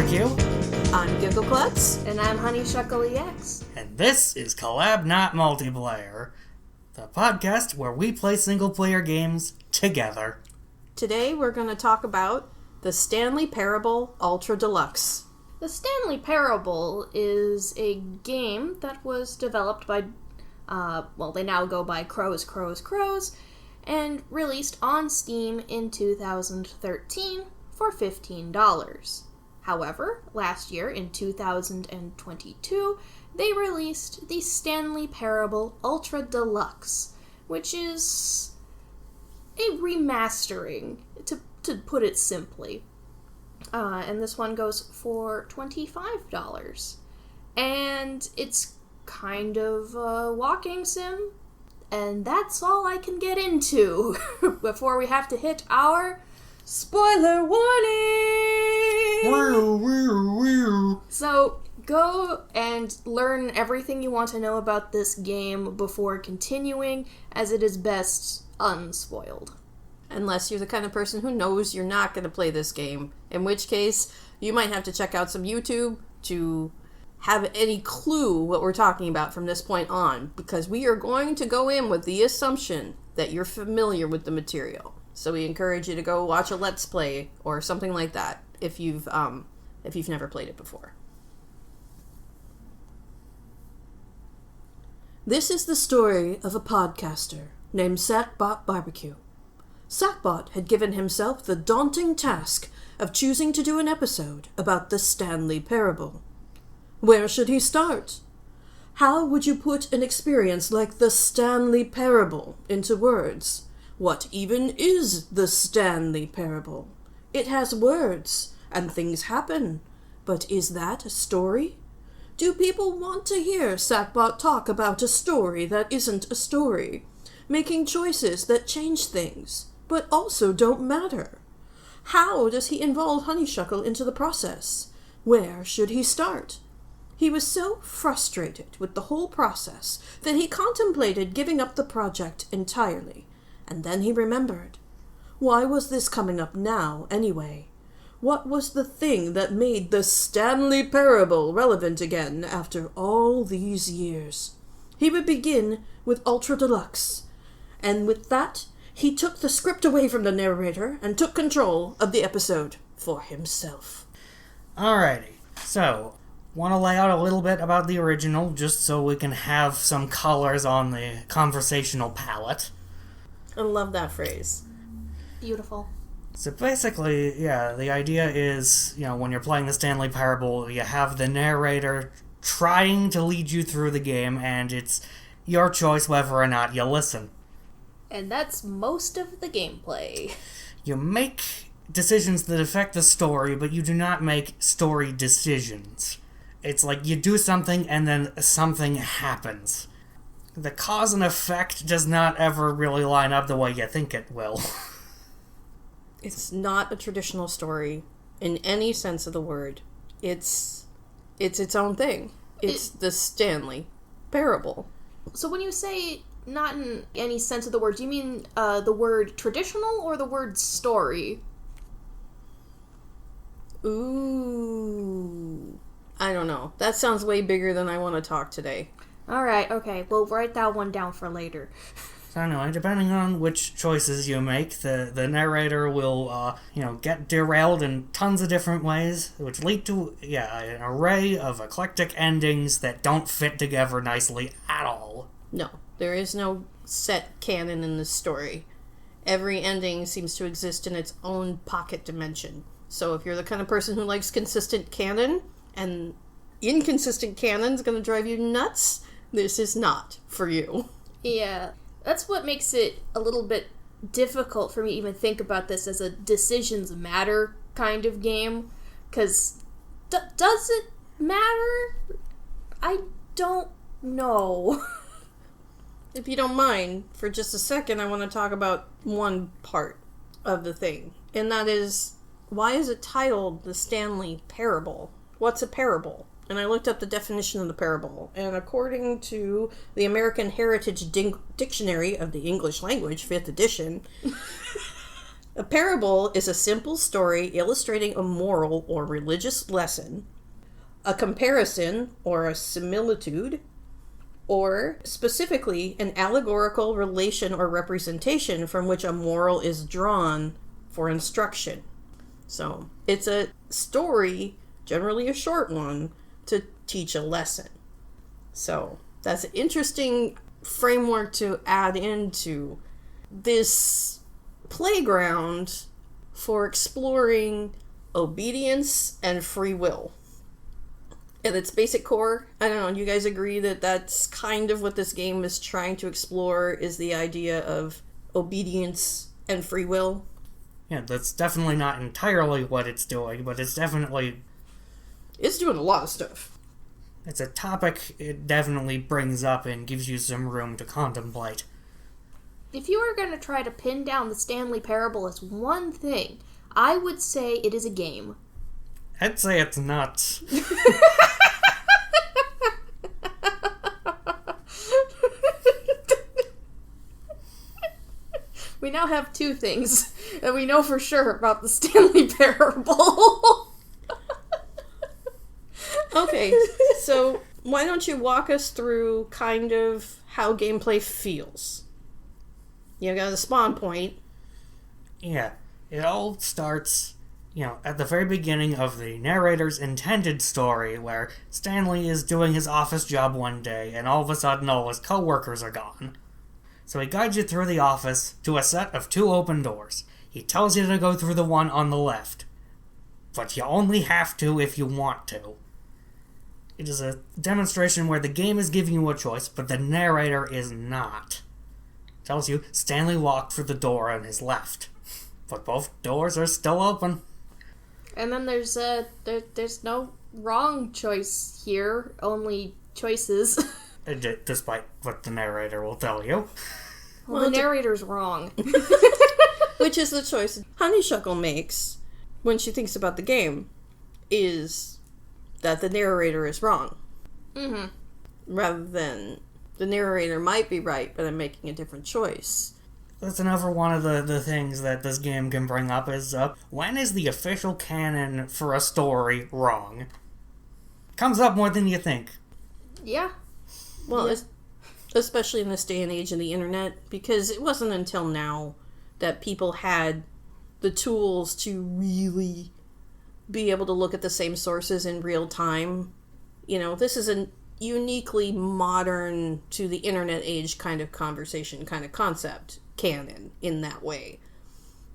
Barbecue. I'm Giggleclutz. And I'm Honeyshuckleex. And this is Collab Not Multiplayer, the podcast where we play single-player games together. Today we're going to talk about the Stanley Parable Ultra Deluxe. The Stanley Parable is a game that was developed by, they now go by Crows, and released on Steam in 2013 for $15. However, last year, in 2022, they released the Stanley Parable Ultra Deluxe, which is a remastering, to put it simply. And this one goes for $25. And it's kind of a walking sim, and that's all I can get into before we have to hit our spoiler warning! So, go and learn everything you want to know about this game before continuing, as it is best unspoiled. Unless you're the kind of person who knows you're not going to play this game, in which case you might have to check out some YouTube to have any clue what we're talking about from this point on, because we are going to go in with the assumption that you're familiar with the material. So we encourage you to go watch a Let's Play or something like that if you've never played it before. This is the story of a podcaster named Sackbot Barbecue. Sackbot had given himself the daunting task of choosing to do an episode about the Stanley Parable. Where should he start? How would you put an experience like the Stanley Parable into words? What even is the Stanley Parable? It has words, and things happen. But is that a story? Do people want to hear Sackbot talk about a story that isn't a story? Making choices that change things, but also don't matter? How does he involve Honeyshuckle into the process? Where should he start? He was so frustrated with the whole process that he contemplated giving up the project entirely. And then he remembered. Why was this coming up now, anyway? What was the thing that made the Stanley Parable relevant again after all these years? He would begin with Ultra Deluxe. And with that, he took the script away from the narrator and took control of the episode for himself. Alrighty, so want to lay out a little bit about the original, just so we can have some colors on the conversational palette. I love that phrase. Beautiful. So basically, the idea is, when you're playing the Stanley Parable, you have the narrator trying to lead you through the game, and it's your choice whether or not you listen. And that's most of the gameplay. You make decisions that affect the story, but you do not make story decisions. It's like you do something and then something happens. The cause and effect does not ever really line up the way you think it will. It's not a traditional story in any sense of the word. It's its own thing. It's the Stanley Parable. So when you say not in any sense of the word, do you mean the word traditional or the word story? Ooh. I don't know. That sounds way bigger than I want to talk today. Alright, okay. We'll write that one down for later. So anyway, depending on which choices you make, the narrator will, get derailed in tons of different ways, which lead to, an array of eclectic endings that don't fit together nicely at all. No, there is no set canon in this story. Every ending seems to exist in its own pocket dimension. So if you're the kind of person who likes consistent canon, and inconsistent canon's gonna drive you nuts, this is not for you. Yeah, that's what makes it a little bit difficult for me to even think about this as a decisions matter kind of game. Because, does it matter? I don't know. If you don't mind, for just a second, I want to talk about one part of the thing. And that is, why is it titled the Stanley Parable? What's a parable? And I looked up the definition of the parable, and according to the American Heritage Dictionary of the English Language, 5th edition, A parable is a simple story illustrating a moral or religious lesson, a comparison or a similitude, or specifically an allegorical relation or representation from which a moral is drawn for instruction. So, it's a story, generally a short one, to teach a lesson. So, that's an interesting framework to add into this playground for exploring obedience and free will. At its basic core, I don't know, you guys agree that that's kind of what this game is trying to explore, is the idea of obedience and free will? Yeah, that's definitely not entirely what it's doing, but it's definitely... It's doing a lot of stuff. It's a topic it definitely brings up and gives you some room to contemplate. If you were going to try to pin down the Stanley Parable as one thing, I would say it is a game. I'd say it's not. We now have two things that we know for sure about the Stanley Parable. Okay, so why don't you walk us through kind of how gameplay feels? You got a spawn point. Yeah, it all starts, at the very beginning of the narrator's intended story, where Stanley is doing his office job one day, and all of a sudden all his co-workers are gone. So he guides you through the office to a set of 2 open doors. He tells you to go through the one on the left, but you only have to if you want to. It is a demonstration where the game is giving you a choice, but the narrator is not. It tells you Stanley walked through the door on his left, but both doors are still open. And then there's no wrong choice here, only choices. Despite what the narrator will tell you. Well, the narrator's wrong. Which is the choice Honeyshuckle makes when she thinks about the game, is that the narrator is wrong. Mm-hmm. Rather than the narrator might be right, but I'm making a different choice. That's another one of the things that this game can bring up is, when is the official canon for a story wrong? Comes up more than you think. Yeah. Well, especially in this day and age of the internet, because it wasn't until now that people had the tools to really be able to look at the same sources in real time. This is a uniquely modern to the internet age kind of conversation, kind of concept, canon, in that way.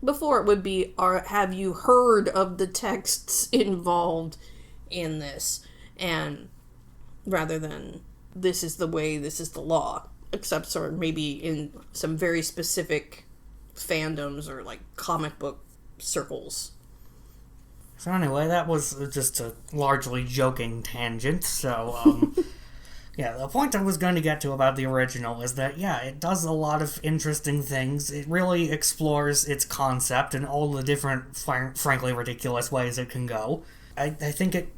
Before it would be, have you heard of the texts involved in this? And rather than, this is the way, this is the law. Except sort of maybe in some very specific fandoms or like comic book circles. So anyway, that was just a largely joking tangent, so, yeah, the point I was going to get to about the original is that, yeah, it does a lot of interesting things. It really explores its concept in all the different, frankly ridiculous ways it can go. I think it,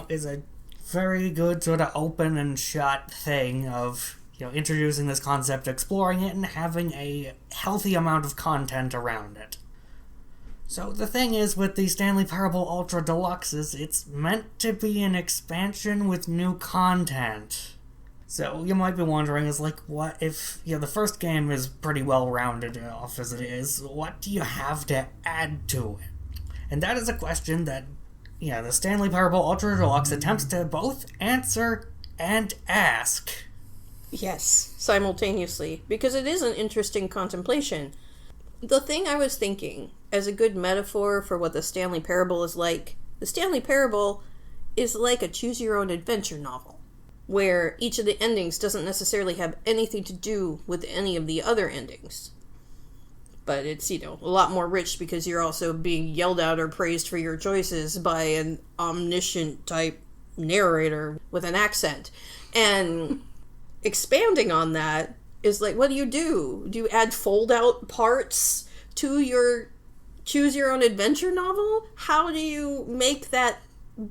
is a very good sort of open and shut thing of, introducing this concept, exploring it, and having a healthy amount of content around it. So the thing is, with the Stanley Parable Ultra Deluxe, it's meant to be an expansion with new content. So you might be wondering, what if, the first game is pretty well-rounded enough as it is, what do you have to add to it? And that is a question that, the Stanley Parable Ultra Deluxe attempts to both answer and ask. Yes, simultaneously, because it is an interesting contemplation. The thing I was thinking, as a good metaphor for what the Stanley Parable is like, the Stanley Parable is like a choose-your-own-adventure novel, where each of the endings doesn't necessarily have anything to do with any of the other endings. But it's, a lot more rich because you're also being yelled at or praised for your choices by an omniscient-type narrator with an accent. And expanding on that is like, what do you do? Do you add fold-out parts to your choose-your-own-adventure novel? How do you make that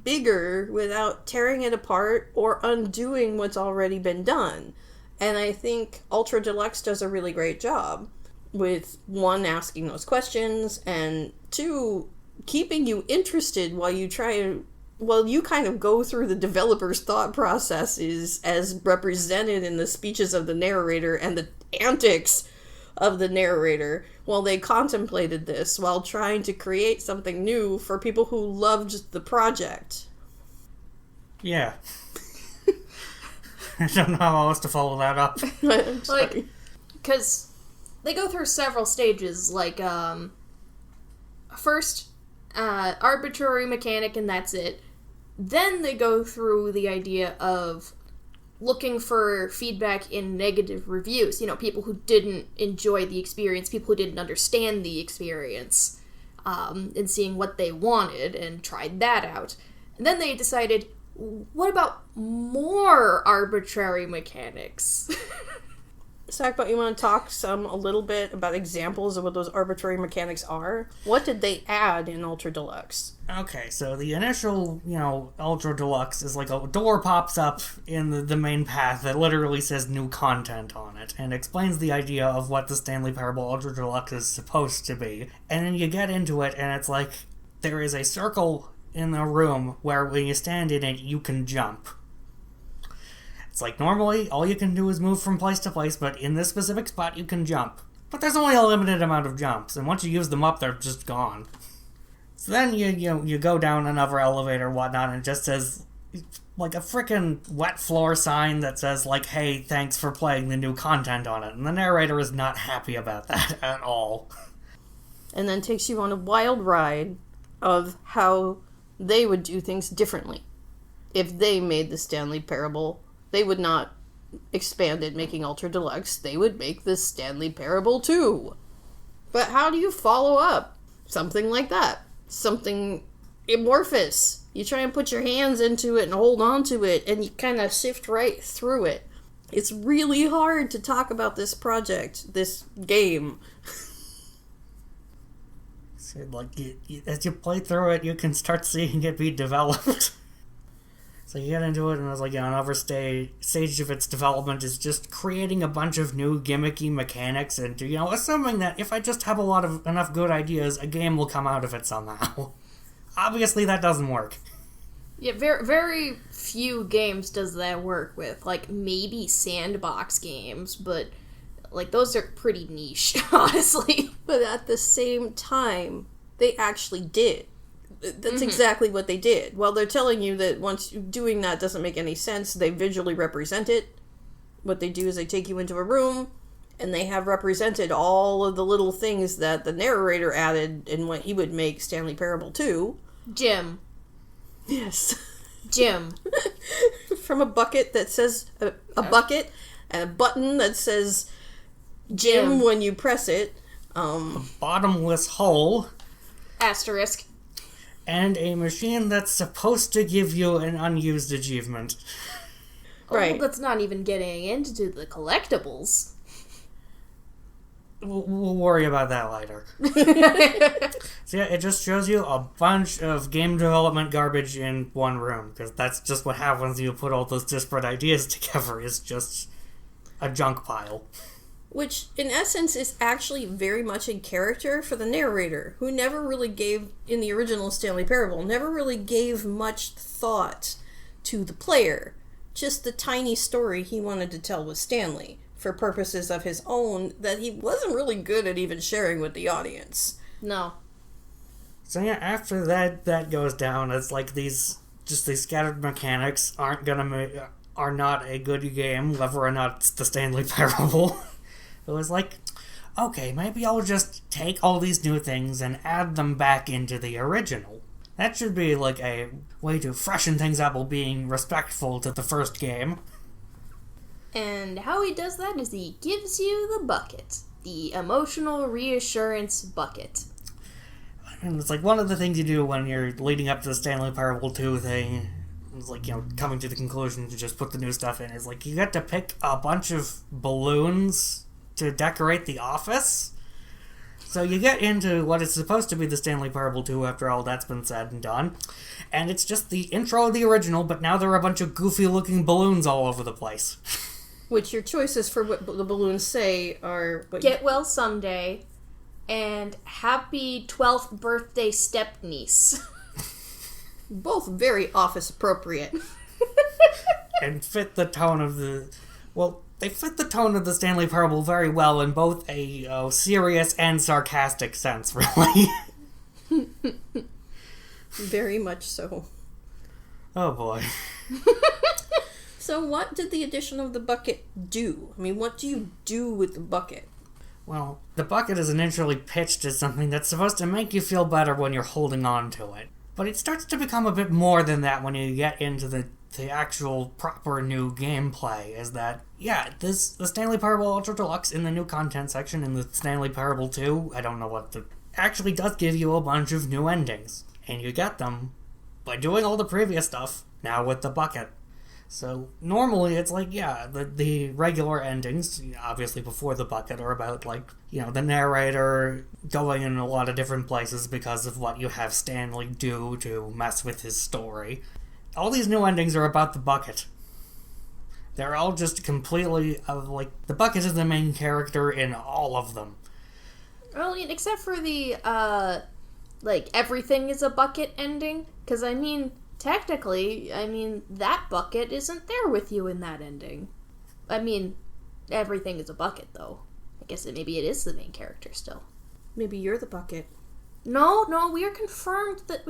bigger without tearing it apart or undoing what's already been done? And I think Ultra Deluxe does a really great job. with one, asking those questions, and two, keeping you interested while you kind of go through the developer's thought processes as represented in the speeches of the narrator and the antics of the narrator while they contemplated this, while trying to create something new for people who loved the project. Yeah. I don't know how else to follow that up. Like, because they go through several stages, like, first, arbitrary mechanic and that's it. Then they go through the idea of looking for feedback in negative reviews. You know, people who didn't enjoy the experience, people who didn't understand the experience, and seeing what they wanted and tried that out. And then they decided, what about more arbitrary mechanics? Sackbot, you want to talk a little bit about examples of what those arbitrary mechanics are? What did they add in Ultra Deluxe? Okay, so the initial, Ultra Deluxe is like a door pops up in the main path that literally says new content on it, and explains the idea of what the Stanley Parable Ultra Deluxe is supposed to be. And then you get into it, and it's like, there is a circle in the room where when you stand in it, you can jump. It's like, normally, all you can do is move from place to place, but in this specific spot, you can jump. But there's only a limited amount of jumps, and once you use them up, they're just gone. So then you go down another elevator and whatnot, and it just says, like, a frickin' wet floor sign that says, like, hey, thanks for playing the new content on it. And the narrator is not happy about that at all. And then takes you on a wild ride of how they would do things differently. If they made the Stanley Parable, they would not expand it making Ultra Deluxe. They would make the Stanley Parable 2. But how do you follow up something like that? Something amorphous. You try and put your hands into it and hold on to it, and you kind of sift right through it. It's really hard to talk about this project, this game. So, like, as you play through it, you can start seeing it be developed. So you get into it, and it's like, another stage of its development is just creating a bunch of new gimmicky mechanics, and, assuming that if I just have enough good ideas, a game will come out of it somehow. Obviously, that doesn't work. Yeah, very, very few games does that work with. Like, maybe sandbox games, but, like, those are pretty niche, honestly. But at the same time, they actually did. That's exactly what they did. Well, they're telling you that once doing that doesn't make any sense, they visually represent it. What they do is they take you into a room, and they have represented all of the little things that the narrator added in what he would make Stanley Parable 2. Jim. Yes. Jim. From a bucket that says a bucket, and a button that says Jim when you press it. A bottomless hole. Asterisk. And a machine that's supposed to give you an unused achievement. Right. Well, that's not even getting into the collectibles. We'll worry about that later. So yeah, it just shows you a bunch of game development garbage in one room, because that's just what happens when you put all those disparate ideas together. It's just a junk pile. Which, in essence, is actually very much in character for the narrator, who never really gave, in the original Stanley Parable, never really gave much thought to the player. Just the tiny story he wanted to tell with Stanley, for purposes of his own, that he wasn't really good at even sharing with the audience. No. So yeah, after that goes down, it's like these scattered mechanics are not a good game, whether or not it's the Stanley Parable. It was like, okay, maybe I'll just take all these new things and add them back into the original. That should be like a way to freshen things up while being respectful to the first game. And how he does that is he gives you the bucket. The emotional reassurance bucket. And it's like one of the things you do when you're leading up to the Stanley Parable 2 thing. It's like, coming to the conclusion to just put the new stuff in. Is like, you get to pick a bunch of balloons to decorate the office. So you get into what is supposed to be the Stanley Parable 2 after all that's been said and done. And it's just the intro of the original, but now there are a bunch of goofy looking balloons all over the place. Which your choices for what the balloons say are... Get well someday, and happy 12th birthday step-niece. Both very office appropriate. And fit the tone of the... Well, they fit the tone of the Stanley Parable very well in both a serious and sarcastic sense, really. Very much so. Oh boy. So what did the addition of the bucket do? I mean, what do you do with the bucket? Well, the bucket is initially pitched as something that's supposed to make you feel better when you're holding on to it. But it starts to become a bit more than that when you get into the actual proper new gameplay. Is that, the Stanley Parable Ultra Deluxe in the new content section in the Stanley Parable 2, I don't know what actually does give you a bunch of new endings. And you get them by doing all the previous stuff, now with the bucket. So, normally it's like, the regular endings, obviously before the bucket, are about, the narrator going in a lot of different places because of what you have Stanley do to mess with his story. All these new endings are about the bucket. They're all just completely, the bucket is the main character in all of them. Well, except for the, everything is a bucket ending, because, technically, that bucket isn't there with you in that ending. Everything is a bucket, though. I guess maybe it is the main character still. Maybe you're the bucket. No, we are confirmed that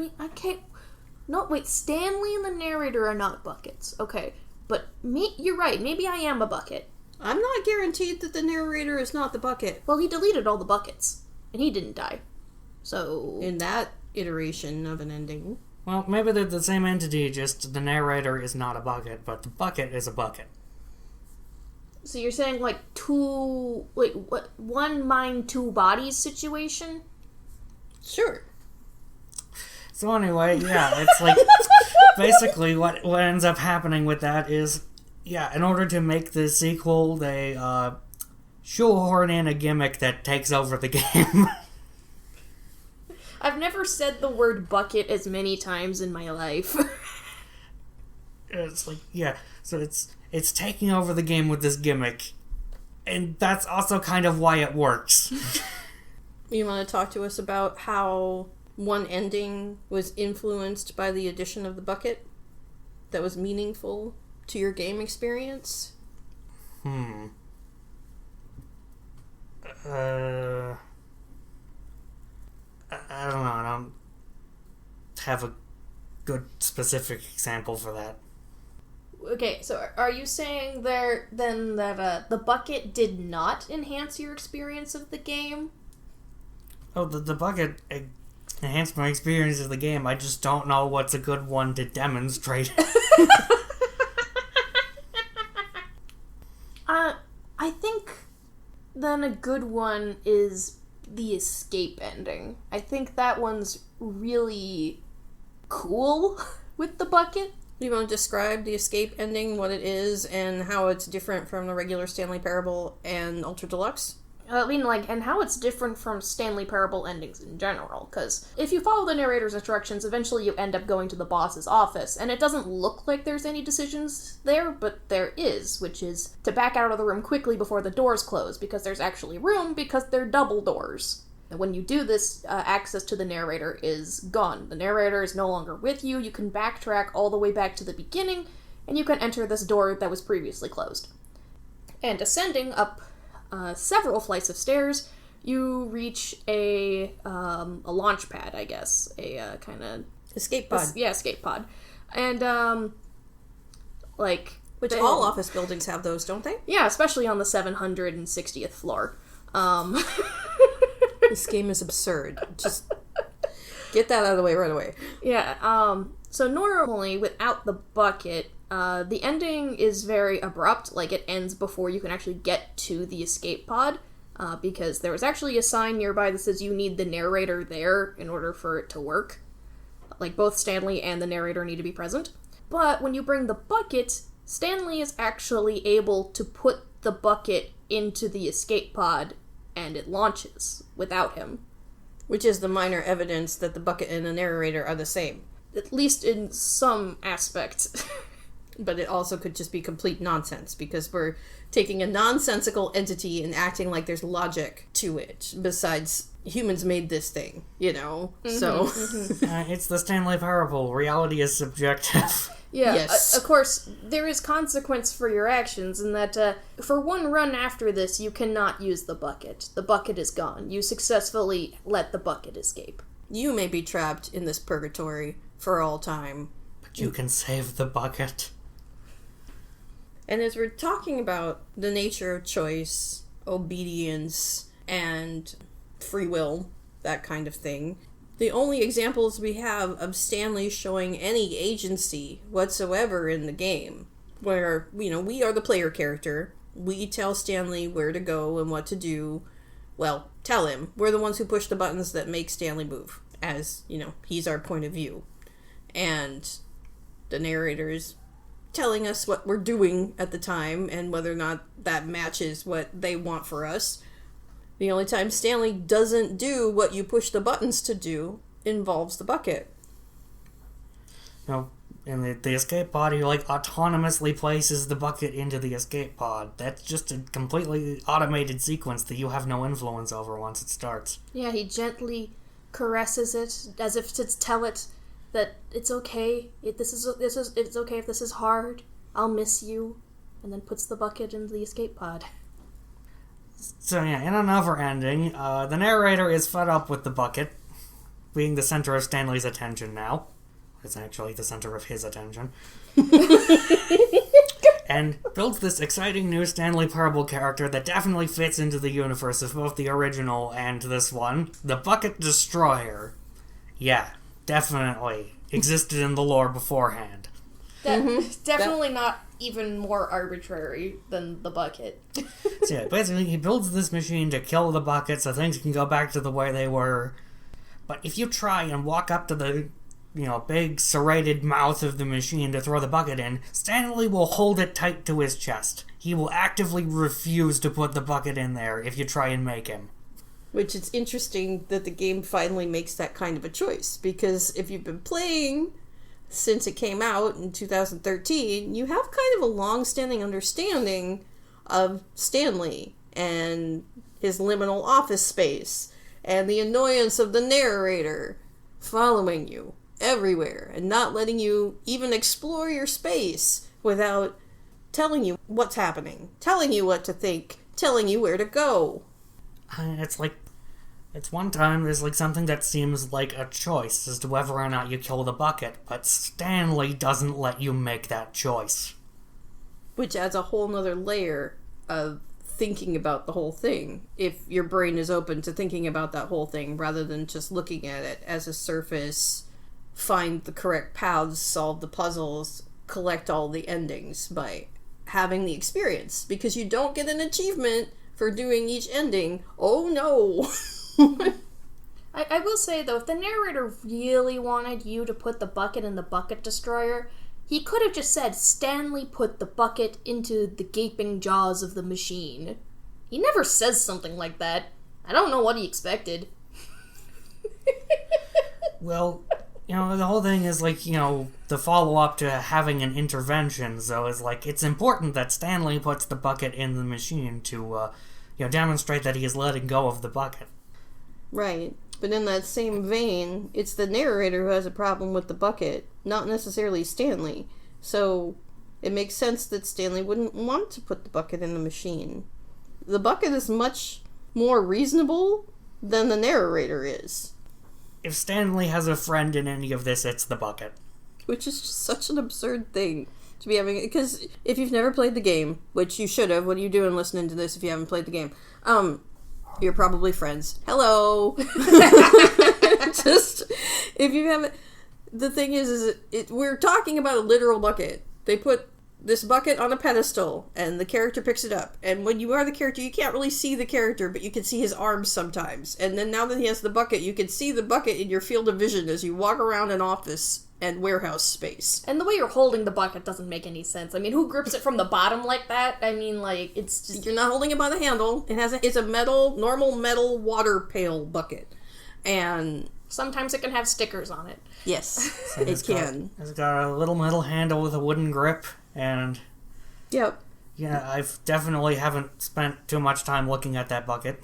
No, wait, Stanley and the narrator are not buckets. Okay, but you're right, maybe I am a bucket. I'm not guaranteed that the narrator is not the bucket. Well, he deleted all the buckets, and he didn't die. So... in that iteration of an ending... Well, maybe they're the same entity, just the narrator is not a bucket, but the bucket is a bucket. So you're saying, one mind, two bodies situation? Sure. So anyway, it's basically what ends up happening with that is, in order to make the sequel, they shoehorn in a gimmick that takes over the game. I've never said the word bucket as many times in my life. It's so it's taking over the game with this gimmick. And that's also kind of why it works. You want to talk to us about how one ending was influenced by the addition of the bucket that was meaningful to your game experience? I don't know. I don't have a good specific example for that. Okay, so are you saying there then that the bucket did not enhance your experience of the game? Oh, the bucket enhanced my experience of the game. I just don't know what's a good one to demonstrate. I think then a good one is the escape ending. I think that one's really cool with the bucket. Do you want to describe the escape ending, what it is, and how it's different from the regular Stanley Parable and Ultra Deluxe? And how it's different from Stanley Parable endings in general, because if you follow the narrator's instructions, eventually you end up going to the boss's office, and it doesn't look like there's any decisions there, but there is, which is to back out of the room quickly before the doors close, because there's actually room, because they're double doors. And when you do this, access to the narrator is gone. The narrator is no longer with you, you can backtrack all the way back to the beginning, and you can enter this door that was previously closed. And ascending up several flights of stairs, you reach a launch pad, I guess. A kind of... escape pod. Escape pod. And, which all office buildings have those, don't they? Yeah, especially on the 760th floor. This game is absurd. Just get that out of the way right away. Yeah, so normally, without the bucket, the ending is very abrupt, it ends before you can actually get to the escape pod, because there was actually a sign nearby that says you need the narrator there in order for it to work. Both Stanley and the narrator need to be present. But when you bring the bucket, Stanley is actually able to put the bucket into the escape pod, and it launches without him. Which is the minor evidence that the bucket and the narrator are the same. At least in some aspect. But it also could just be complete nonsense, because we're taking a nonsensical entity and acting like there's logic to it, besides humans made this thing, you know? So... It's the Stanley Parable. Reality is subjective. Yeah, Yes. Of course, there is consequence for your actions, in that for one run after this, you cannot use the bucket. The bucket is gone. You successfully let the bucket escape. You may be trapped in this purgatory for all time. But you can save the bucket. And as we're talking about the nature of choice, obedience, and free will, that kind of thing, the only examples we have of Stanley showing any agency whatsoever in the game, where, you know, we are the player character, we tell Stanley where to go and what to do. Well, tell him. We're the ones who push the buttons that make Stanley move, as, you know, he's our point of view. And the narrator is telling us what we're doing at the time and whether or not that matches what they want for us. The only time Stanley doesn't do what you push the buttons to do involves the bucket. You know, in the escape pod, he, like, autonomously places the bucket into the escape pod. That's just a completely automated sequence that you have no influence over once it starts. Yeah, he gently caresses it as if to tell it that it's okay. It's okay if this is hard. I'll miss you, and then puts the bucket into the escape pod. So yeah, in another ending, the narrator is fed up with the bucket being the center of Stanley's attention now. It's actually the center of his attention. And builds this exciting new Stanley Parable character that definitely fits into the universe of both the original and this one. The Bucket Destroyer. Yeah, definitely existed in the lore beforehand. Definitely not even more arbitrary than the bucket. So yeah, basically he builds this machine to kill the bucket so things can go back to the way they were. But if you try and walk up to the, you know, big serrated mouth of the machine to throw the bucket in, Stanley will hold it tight to his chest. He will actively refuse to put the bucket in there if you try and make him. Which is interesting that the game finally makes that kind of a choice, because if you've been playing since it came out in 2013, you have kind of a long-standing understanding of Stanley and his liminal office space and the annoyance of the narrator following you everywhere and not letting you even explore your space without telling you what's happening, telling you what to think, telling you where to go. It's one time there's like something that seems like a choice as to whether or not you kill the bucket, but Stanley doesn't let you make that choice. Which adds a whole nother layer of thinking about the whole thing, if your brain is open to thinking about that whole thing rather than just looking at it as a surface, find the correct paths, solve the puzzles, collect all the endings by having the experience. Because you don't get an achievement for doing each ending. Oh no! I will say, though, if the narrator really wanted you to put the bucket in the bucket destroyer, he could have just said, Stanley put the bucket into the gaping jaws of the machine. He never says something like that. I don't know what he expected. Well, you know, the whole thing is like, you know, the follow-up to having an intervention, so it's like, it's important that Stanley puts the bucket in the machine to, you know, demonstrate that he is letting go of the bucket. Right. But in that same vein, it's the narrator who has a problem with the bucket, not necessarily Stanley. So it makes sense that Stanley wouldn't want to put the bucket in the machine. The bucket is much more reasonable than the narrator is. If Stanley has a friend in any of this, it's the bucket. Which is just such an absurd thing to be having. Because if you've never played the game, which you should have, what are you doing listening to this if you haven't played the game? You're probably friends. Hello! Just, if you haven't... The thing is we're talking about a literal bucket. They put this bucket on a pedestal, and the character picks it up. And when you are the character, you can't really see the character, but you can see his arms sometimes. And then now that he has the bucket, you can see the bucket in your field of vision as you walk around an office and warehouse space. And the way you're holding the bucket doesn't make any sense. I mean, who grips it from the bottom like that? I mean, like, it's just... You're not holding it by the handle. It's a normal metal water pail bucket. And... Sometimes it can have stickers on it. Yes, it can. It's got a little metal handle with a wooden grip. And Yep. yeah, I've definitely haven't spent too much time looking at that bucket.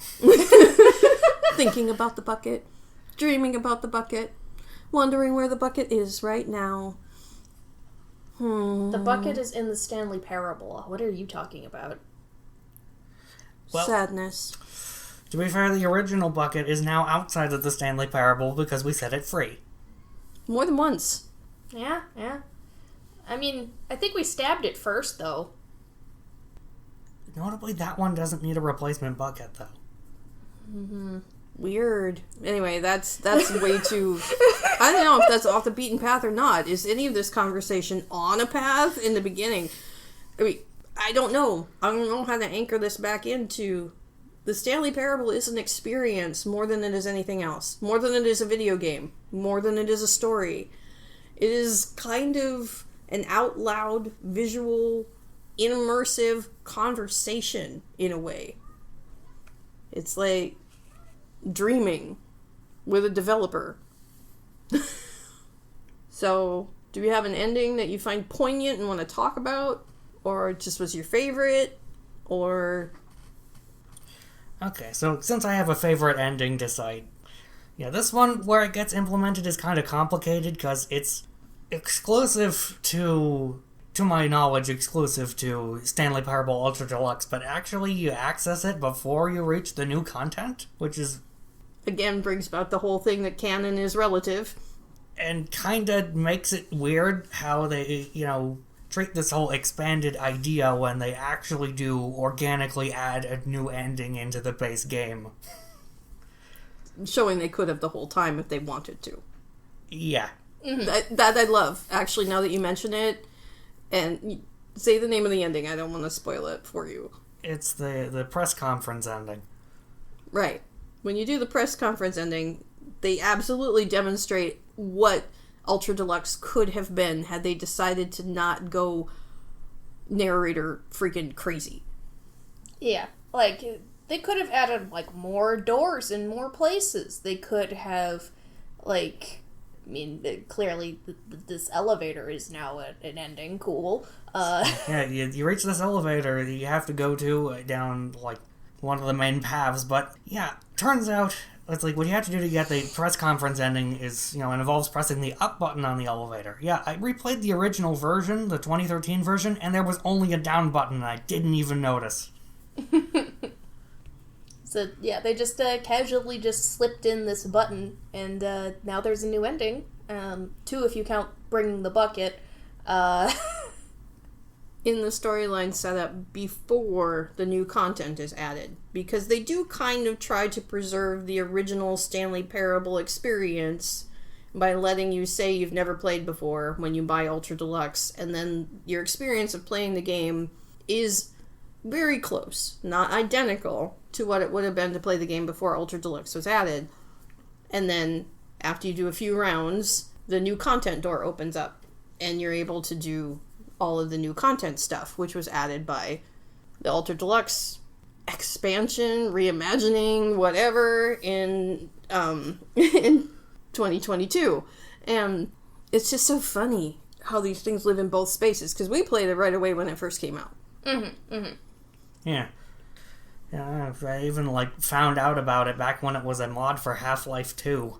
Thinking about the bucket. Dreaming about the bucket. Wondering where the bucket is right now. The bucket is in the Stanley Parable. What are you talking about? Well, sadness. To be fair, the original bucket is now outside of the Stanley Parable because we set it free. More than once. Yeah. I mean, I think we stabbed it first, though. Notably, that one doesn't need a replacement bucket, though. Weird. Anyway, that's way too... I don't know if that's off the beaten path or not. Is any of this conversation on a path in the beginning? I mean, I don't know. I don't know how to anchor this back into... The Stanley Parable is an experience more than it is anything else. More than it is a video game. More than it is a story. It is kind of an out loud, visual, immersive conversation in a way. It's like dreaming with a developer. So, do you have an ending that you find poignant and want to talk about? Or just was your favorite? Or... Okay, so since I have a favorite ending to cite, yeah, this one where it gets implemented is kind of complicated because it's exclusive to my knowledge, exclusive to Stanley Parable Ultra Deluxe, but actually you access it before you reach the new content, which is... Again, brings about the whole thing that canon is relative. And kind of makes it weird how they, treat this whole expanded idea when they actually do organically add a new ending into the base game. Showing they could have the whole time if they wanted to. Yeah. Mm-hmm. That I love, actually, now that you mention it. And say the name of the ending. I don't want to spoil it for you. It's the press conference ending. Right. When you do the press conference ending, they absolutely demonstrate what Ultra Deluxe could have been had they decided to not go narrator freaking crazy. Yeah, like, they could have added, like, more doors in more places. They could have, like, I mean, clearly this elevator is now an ending. Cool. Yeah, you reach this elevator that you have to go to down, like, one of the main paths, but, yeah, turns out... It's like, what you have to do to get the press conference ending is, it involves pressing the up button on the elevator. Yeah, I replayed the original version, the 2013 version, and there was only a down button, and I didn't even notice. So, yeah, they just casually just slipped in this button, and now there's a new ending. 2 if you count bringing the bucket. In the storyline setup before the new content is added. Because they do kind of try to preserve the original Stanley Parable experience by letting you say you've never played before when you buy Ultra Deluxe, and then your experience of playing the game is very close, not identical, to what it would have been to play the game before Ultra Deluxe was added. And then, after you do a few rounds, the new content door opens up, and you're able to do all of the new content stuff, which was added by the Ultra Deluxe expansion, reimagining, whatever, in 2022. And it's just so funny how these things live in both spaces, because we played it right away when it first came out. Yeah. Yeah, I even, found out about it back when it was a mod for Half-Life 2.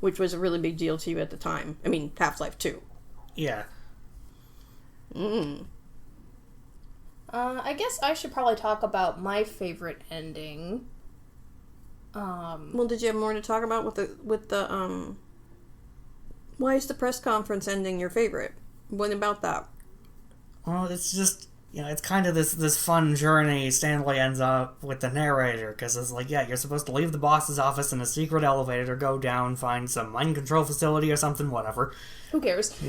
Which was a really big deal to you at the time. I mean, Half-Life 2. Yeah. I guess I should probably talk about my favorite ending. Well, did you have more to talk about with the why is the press conference ending your favorite? What about that? Well, it's just, it's kind of this fun journey Stanley ends up with the narrator, because it's like, yeah, you're supposed to leave the boss's office in a secret elevator, go down, find some mind control facility or something, whatever. Who cares?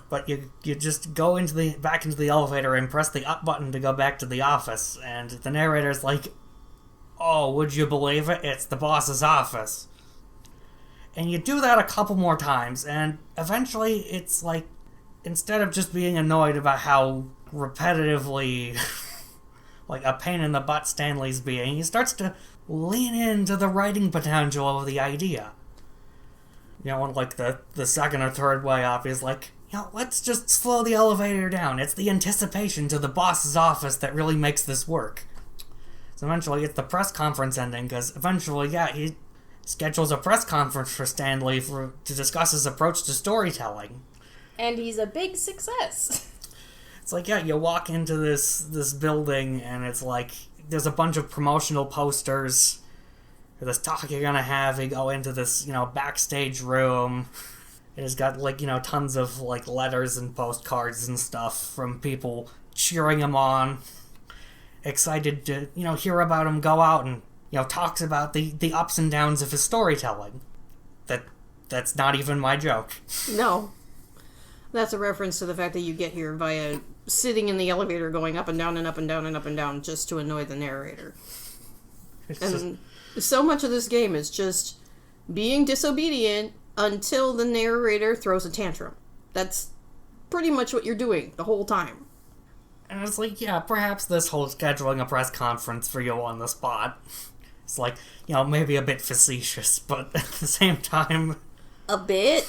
But you just go back into the elevator and press the up button to go back to the office, and the narrator's like, oh, would you believe it? It's the boss's office. And you do that a couple more times, and eventually it's like, instead of just being annoyed about how repetitively a pain in the butt Stanley's being, he starts to lean into the writing potential of the idea. The second or third way up is like, let's just slow the elevator down. It's the anticipation to the boss's office that really makes this work. So eventually it's the press conference ending, because eventually, he schedules a press conference for Stanley to discuss his approach to storytelling. And he's a big success. It's like, you walk into this building, and it's like, there's a bunch of promotional posters for this talk you're gonna have. You go into this, backstage room. It has got, tons of, letters and postcards and stuff from people cheering him on, excited to, hear about him go out and, talks about the ups and downs of his storytelling. That's not even my joke. No. That's a reference to the fact that you get here via sitting in the elevator going up and down and up and down and up and down just to annoy the narrator. And so much of this game is just being disobedient until the narrator throws a tantrum. That's pretty much what you're doing the whole time. And it's like, perhaps this whole scheduling a press conference for you on the spot, it's like, maybe a bit facetious, but at the same time... A bit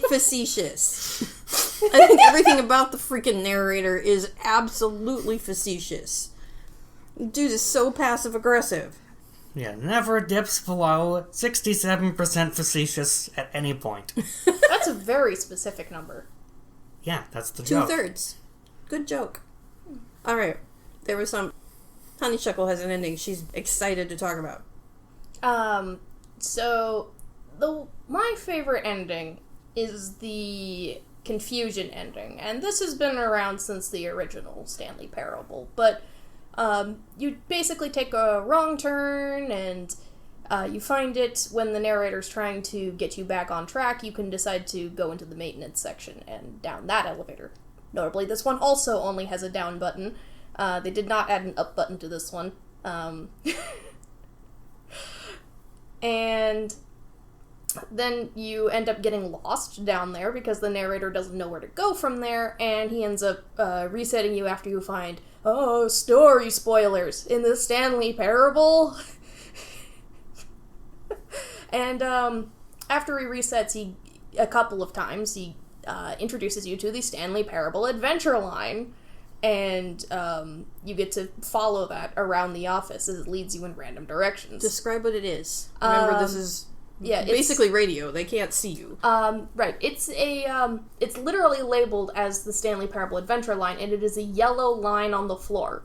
facetious. I think everything about the freaking narrator is absolutely facetious. Dude is so passive-aggressive. Yeah, never dips below 67% facetious at any point. That's a very specific number. Yeah, that's the joke. 2/3. Good joke. Alright, there was some... Honeyshuckle has an ending she's excited to talk about. So, my favorite ending is the confusion ending, and this has been around since the original Stanley Parable, but you basically take a wrong turn, and you find it when the narrator's trying to get you back on track. You can decide to go into the maintenance section and down that elevator. Notably, this one also only has a down button. They did not add an up button to this one. And then you end up getting lost down there because the narrator doesn't know where to go from there, and he ends up resetting you after you find, story spoilers in the Stanley Parable. And after he resets a couple of times, he introduces you to the Stanley Parable adventure line, and you get to follow that around the office as it leads you in random directions. Describe what it is. Remember, this is basically radio. They can't see you. Right. It's it's literally labeled as the Stanley Parable adventure line, and it is a yellow line on the floor.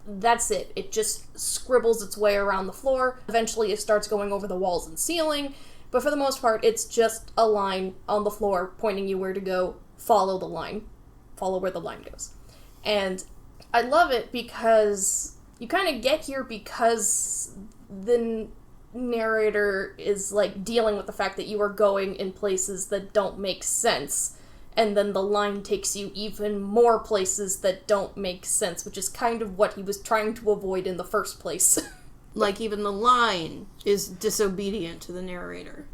That's it. It just scribbles its way around the floor. Eventually it starts going over the walls and ceiling, but for the most part, it's just a line on the floor pointing you where to go. Follow the line. Follow where the line goes. And I love it because you kind of get here because the narrator is, dealing with the fact that you are going in places that don't make sense, and then the line takes you even more places that don't make sense, which is kind of what he was trying to avoid in the first place. Even the line is disobedient to the narrator.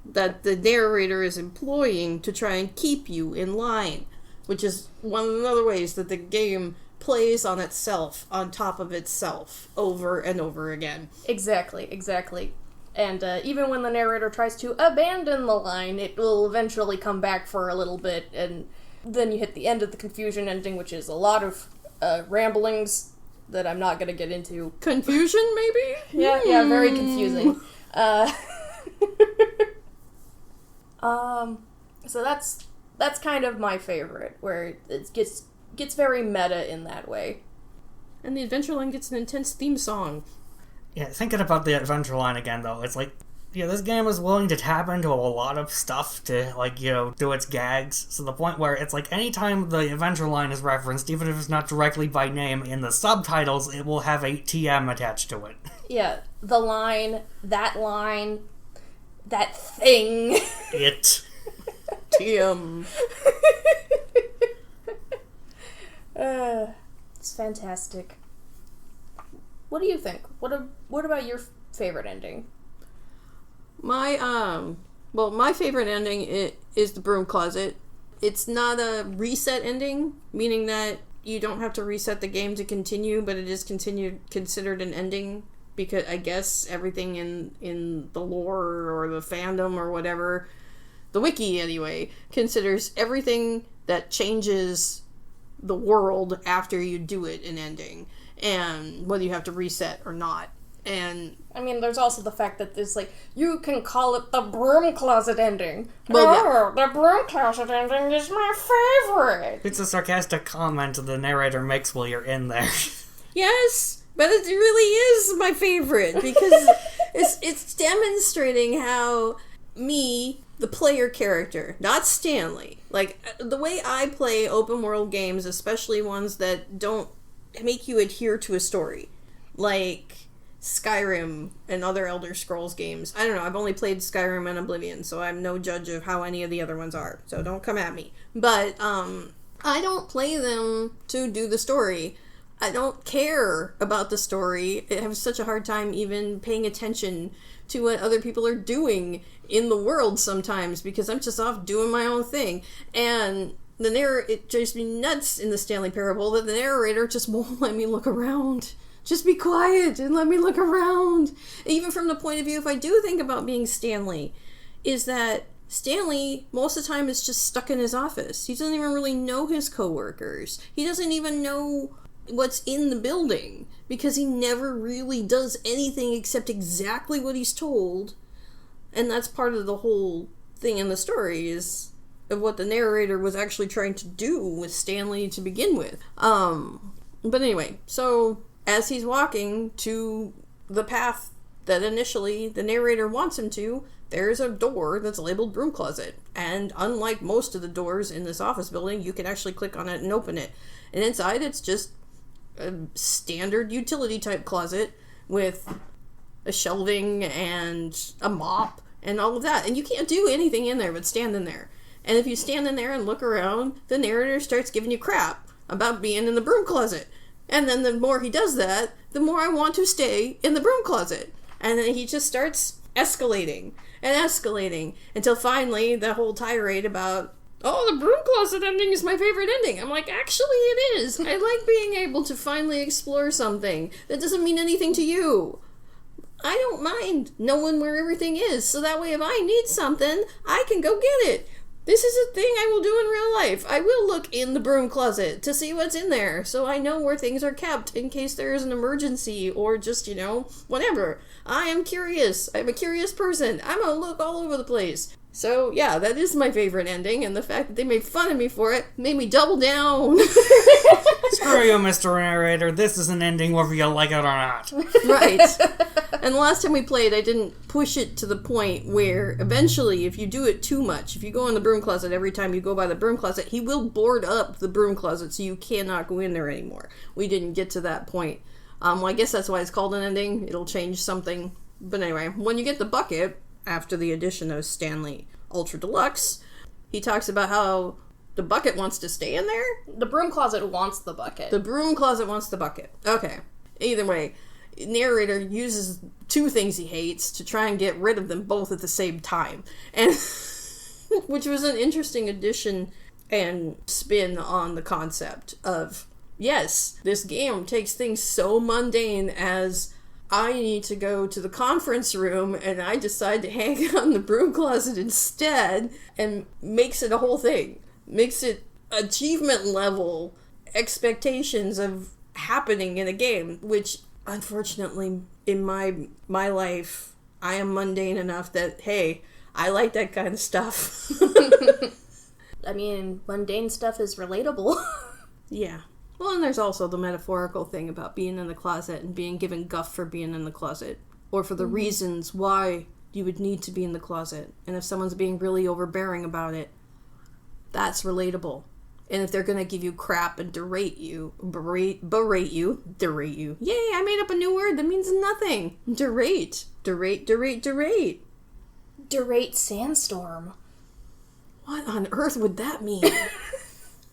That the narrator is employing to try and keep you in line, which is one of the other ways that the game plays on itself, on top of itself, over and over again. Exactly. And even when the narrator tries to abandon the line, it will eventually come back for a little bit, and then you hit the end of the confusion ending, which is a lot of ramblings that I'm not going to get into. Confusion, maybe? Yeah, very confusing. So that's kind of my favorite, where it gets very meta in that way. And the adventure line gets an intense theme song. Yeah, thinking about the adventure line again, though, it's like, this game is willing to tap into a lot of stuff to, do its gags, so the point where it's like, anytime the adventure line is referenced, even if it's not directly by name, in the subtitles, it will have a TM attached to it. Yeah, the line, that thing. It. TM. It's fantastic. What do you think? What about your favorite ending? My favorite ending is the broom closet. It's not a reset ending, meaning that you don't have to reset the game to continue, but it is considered an ending, because I guess everything in the lore or the fandom or whatever the wiki anyway, considers everything that changes the world after you do it an ending, and whether you have to reset or not. And I mean, there's also the fact that there's like, you can call it the broom closet ending. Well, the broom closet ending is my favorite. It's a sarcastic comment the narrator makes while you're in there. Yes, but it really is my favorite, because it's demonstrating how me, the player character, not Stanley, like, the way I play open world games, especially ones that don't make you adhere to a story, like Skyrim and other Elder Scrolls games. I don't know, I've only played Skyrim and Oblivion, so I'm no judge of how any of the other ones are, so don't come at me. But, I don't play them to do the story. I don't care about the story. I have such a hard time even paying attention to what other people are doing in the world sometimes, because I'm just off doing my own thing. And it drives me nuts in the Stanley Parable that the narrator just won't let me look around. Just be quiet and let me look around. Even from the point of view, if I do think about being Stanley, is that Stanley, most of the time, is just stuck in his office. He doesn't even really know his coworkers. He doesn't even know what's in the building, because he never really does anything except exactly what he's told. And that's part of the whole thing in the story, is of what the narrator was actually trying to do with Stanley to begin with. But anyway, so as he's walking to the path that initially the narrator wants him to, there's a door that's labeled broom closet. And unlike most of the doors in this office building, you can actually click on it and open it. And inside, it's just a standard utility type closet with a shelving and a mop and all of that. And you can't do anything in there but stand in there. And if you stand in there and look around, the narrator starts giving you crap about being in the broom closet. And then the more he does that, the more I want to stay in the broom closet. And then he just starts escalating and escalating until finally the whole tirade about, oh, the broom closet ending is my favorite ending. I'm like, actually it is. I like being able to finally explore something that doesn't mean anything to you. I don't mind knowing where everything is, so that way if I need something, I can go get it. This is a thing I will do in real life. I will look in the broom closet to see what's in there, so I know where things are kept in case there is an emergency or just, whatever. I am curious. I'm a curious person. I'm gonna look all over the place. So, yeah, that is my favorite ending, and the fact that they made fun of me for it made me double down. Screw you, Mr. Narrator. This is an ending whether you like it or not. Right. And the last time we played, I didn't push it to the point where eventually, if you do it too much, if you go in the broom closet every time you go by the broom closet, he will board up the broom closet so you cannot go in there anymore. We didn't get to that point. Well, I guess that's why it's called an ending. It'll change something. But anyway, when you get the bucket, after the addition of Stanley Ultra Deluxe, he talks about how the bucket wants to stay in there? The broom closet wants the bucket. The broom closet wants the bucket. Okay. Either way, narrator uses two things he hates to try and get rid of them both at the same time. And which was an interesting addition and spin on the concept of, yes, this game takes things so mundane as I need to go to the conference room and I decide to hang out in the broom closet instead, and makes it a whole thing. Makes it achievement level expectations of happening in a game, which unfortunately in my life, I am mundane enough that, hey, I like that kind of stuff. I mean, mundane stuff is relatable. Yeah. Well, and there's also the metaphorical thing about being in the closet and being given guff for being in the closet, or for the reasons why you would need to be in the closet. And if someone's being really overbearing about it, that's relatable. And if they're going to give you crap and berate you. Yay, I made up a new word that means nothing. Derate. Derate sandstorm. What on earth would that mean?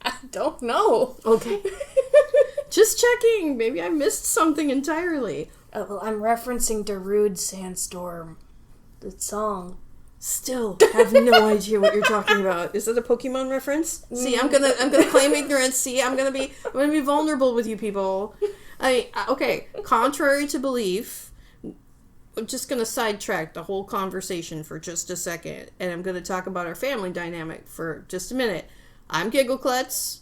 I don't know. Okay. Just checking. Maybe I missed something entirely. Oh, well, I'm referencing Darude Sandstorm. The song. Still have no idea what you're talking about. Is that a Pokemon reference? See, I'm gonna claim ignorance. See, I'm gonna be vulnerable with you people. Okay. Contrary to belief, I'm just going to sidetrack the whole conversation for just a second, and I'm going to talk about our family dynamic for just a minute. I'm Giggleklutz.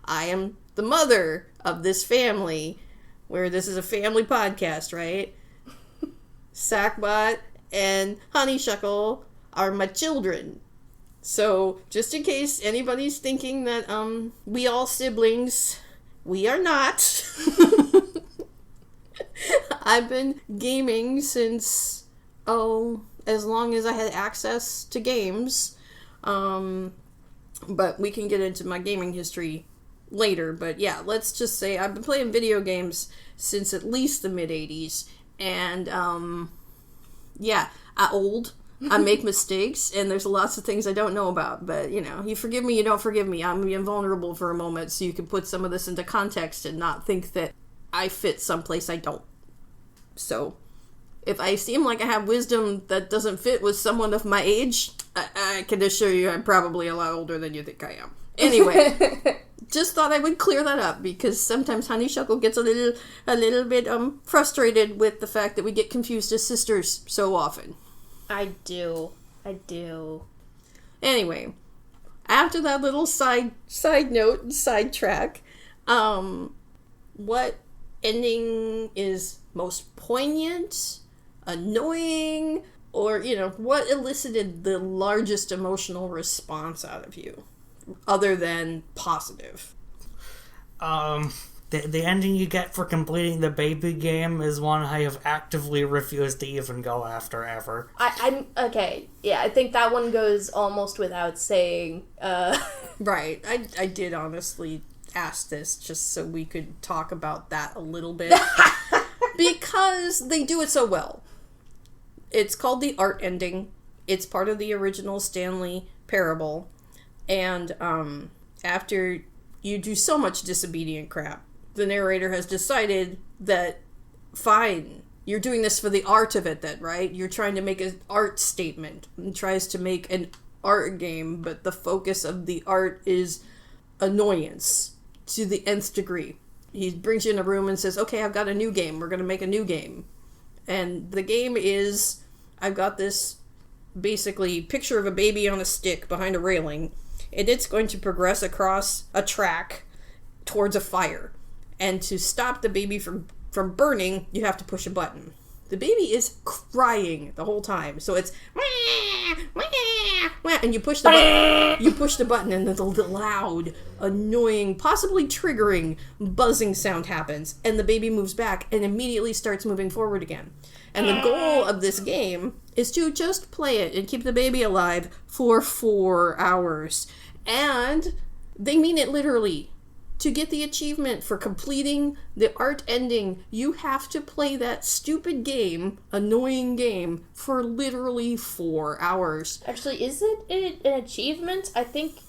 I am the mother of this family, where this is a family podcast, right? Sackbot and Honeyshuckle are my children. So, just in case anybody's thinking that we all siblings, we are not. I've been gaming since, as long as I had access to games. But we can get into my gaming history later. But yeah, let's just say I've been playing video games since at least the mid-'80s. And, I make mistakes, and there's lots of things I don't know about. But, you forgive me, you don't forgive me. I'm invulnerable for a moment, so you can put some of this into context and not think that I fit someplace I don't. So, if I seem like I have wisdom that doesn't fit with someone of my age, I can assure you I'm probably a lot older than you think I am. Anyway, just thought I would clear that up, because sometimes Honeyshuckle gets a little bit frustrated with the fact that we get confused as sisters so often. I do. Anyway, after that little side note and sidetrack, what ending is most poignant, annoying, or, what elicited the largest emotional response out of you, other than positive? The ending you get for completing the baby game is one I have actively refused to even go after ever. I'm okay. Yeah, I think that one goes almost without saying. Right. I did honestly ask this just so we could talk about that a little bit. Because they do it so well. It's called the art ending. It's part of the original Stanley Parable. And after you do so much disobedient crap, the narrator has decided that, fine, you're doing this for the art of it then, right? You're trying to make an art statement and tries to make an art game, but the focus of the art is annoyance to the nth degree. He brings you in a room and says, okay, I've got a new game. We're going to make a new game. And the game is, I've got this basically picture of a baby on a stick behind a railing, and it's going to progress across a track towards a fire. And to stop the baby from burning, you have to push a button. The baby is crying the whole time. So it's and you push the button and the loud, annoying, possibly triggering buzzing sound happens, and the baby moves back and immediately starts moving forward again. And the goal of this game is to just play it and keep the baby alive for 4 hours. And they mean it literally. To get the achievement for completing the art ending, you have to play that stupid game, annoying game, for literally 4 hours. Actually, is it an achievement? I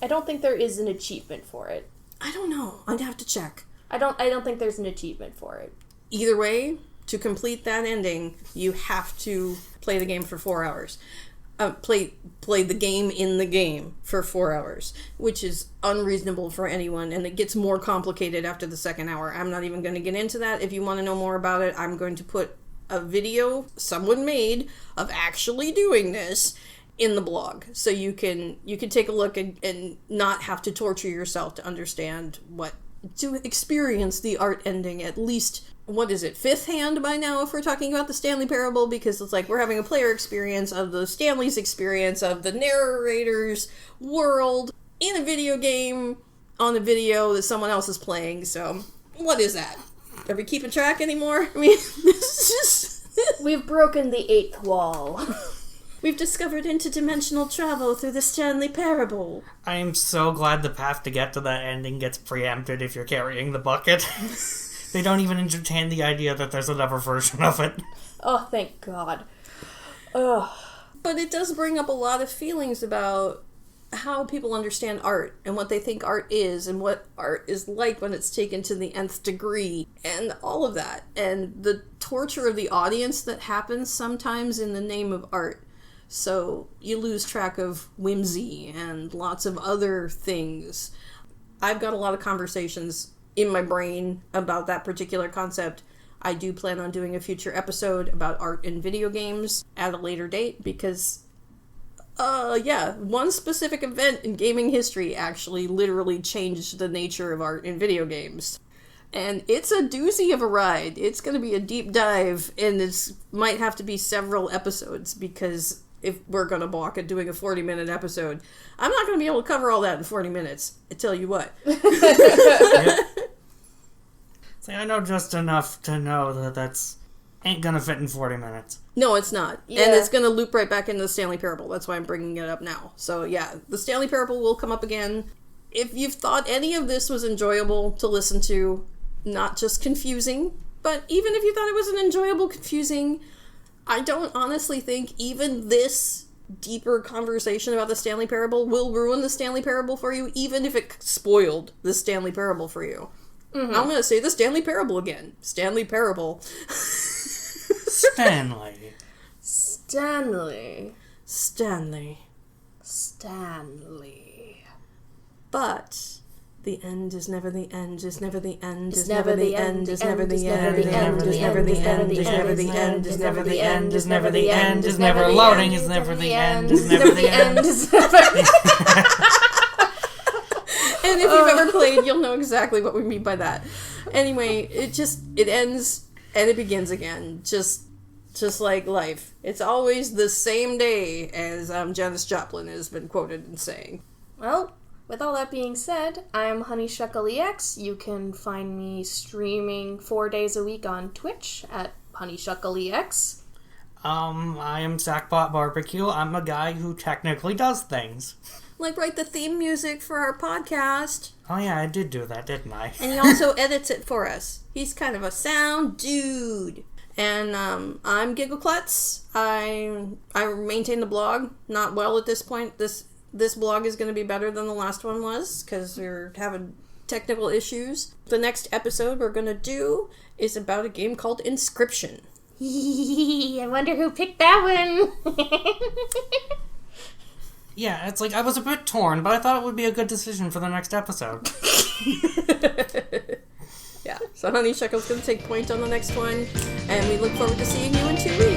don't think there is an achievement for it. I don't know. I'd have to check. I don't think there's an achievement for it. Either way, to complete that ending, you have to play the game for 4 hours. Play the game in the game for 4 hours, which is unreasonable for anyone, and it gets more complicated after the second hour. I'm not even going to get into that. If you want to know more about it, I'm going to put a video someone made of actually doing this in the blog, so you can take a look and not have to torture yourself to understand to experience the art ending, at least, what is it, fifth hand by now if we're talking about the Stanley Parable, because it's like we're having a player experience of the Stanley's experience of the narrator's world in a video game on a video that someone else is playing. So, what is that? Are we keeping track anymore? I mean, this is just... We've broken the eighth wall. We've discovered interdimensional travel through the Stanley Parable. I am so glad the path to get to that ending gets preempted if you're carrying the bucket. They don't even entertain the idea that there's another version of it. Oh, thank God. Ugh. But it does bring up a lot of feelings about how people understand art and what they think art is and what art is like when it's taken to the nth degree and all of that. And the torture of the audience that happens sometimes in the name of art. So you lose track of whimsy and lots of other things. I've got a lot of conversations in my brain about that particular concept. I do plan on doing a future episode about art in video games at a later date because, one specific event in gaming history actually literally changed the nature of art in video games. And it's a doozy of a ride. It's going to be a deep dive, and it might have to be several episodes because if we're going to balk at doing a 40-minute episode, I'm not going to be able to cover all that in 40 minutes. I tell you what. See, I know just enough to know that that's ain't gonna fit in 40 minutes. No, it's not. Yeah. And it's going to loop right back into the Stanley Parable. That's why I'm bringing it up now. So yeah, the Stanley Parable will come up again. If you've thought any of this was enjoyable to listen to, not just confusing, but even if you thought it was an enjoyable confusing, I don't honestly think even this deeper conversation about the Stanley Parable will ruin the Stanley Parable for you, even if it spoiled the Stanley Parable for you. Mm-hmm. I'm going to say the Stanley Parable again. Stanley Parable. Stanley. Stanley. Stanley. Stanley. But the end is never the end, is never the end, is never the end, is never the end, is never the end, is never the end, is never the end, is never the end, is never loading, is never the end, is never the end, is never And if you've ever played, you'll know exactly what we mean by that. Anyway, it ends and it begins again, just like life. It's always the same day, as Janis Joplin has been quoted in saying. Well, with all that being said, I'm Honeyshuckleex. You can find me streaming 4 days a week on Twitch at Honeyshuckleex. I am Sackbot Barbecue. I'm a guy who technically does things. Like write the theme music for our podcast. Oh yeah, I did do that, didn't I? And he also edits it for us. He's kind of a sound dude. And I'm Giggleklutz. I maintain the blog. Not well at this point. This blog is going to be better than the last one was because we're having technical issues. The next episode we're going to do is about a game called Inscription. I wonder who picked that one. Yeah, it's like I was a bit torn, but I thought it would be a good decision for the next episode. Yeah, so Honeyshuckle's going to take point on the next one, and we look forward to seeing you in 2 weeks.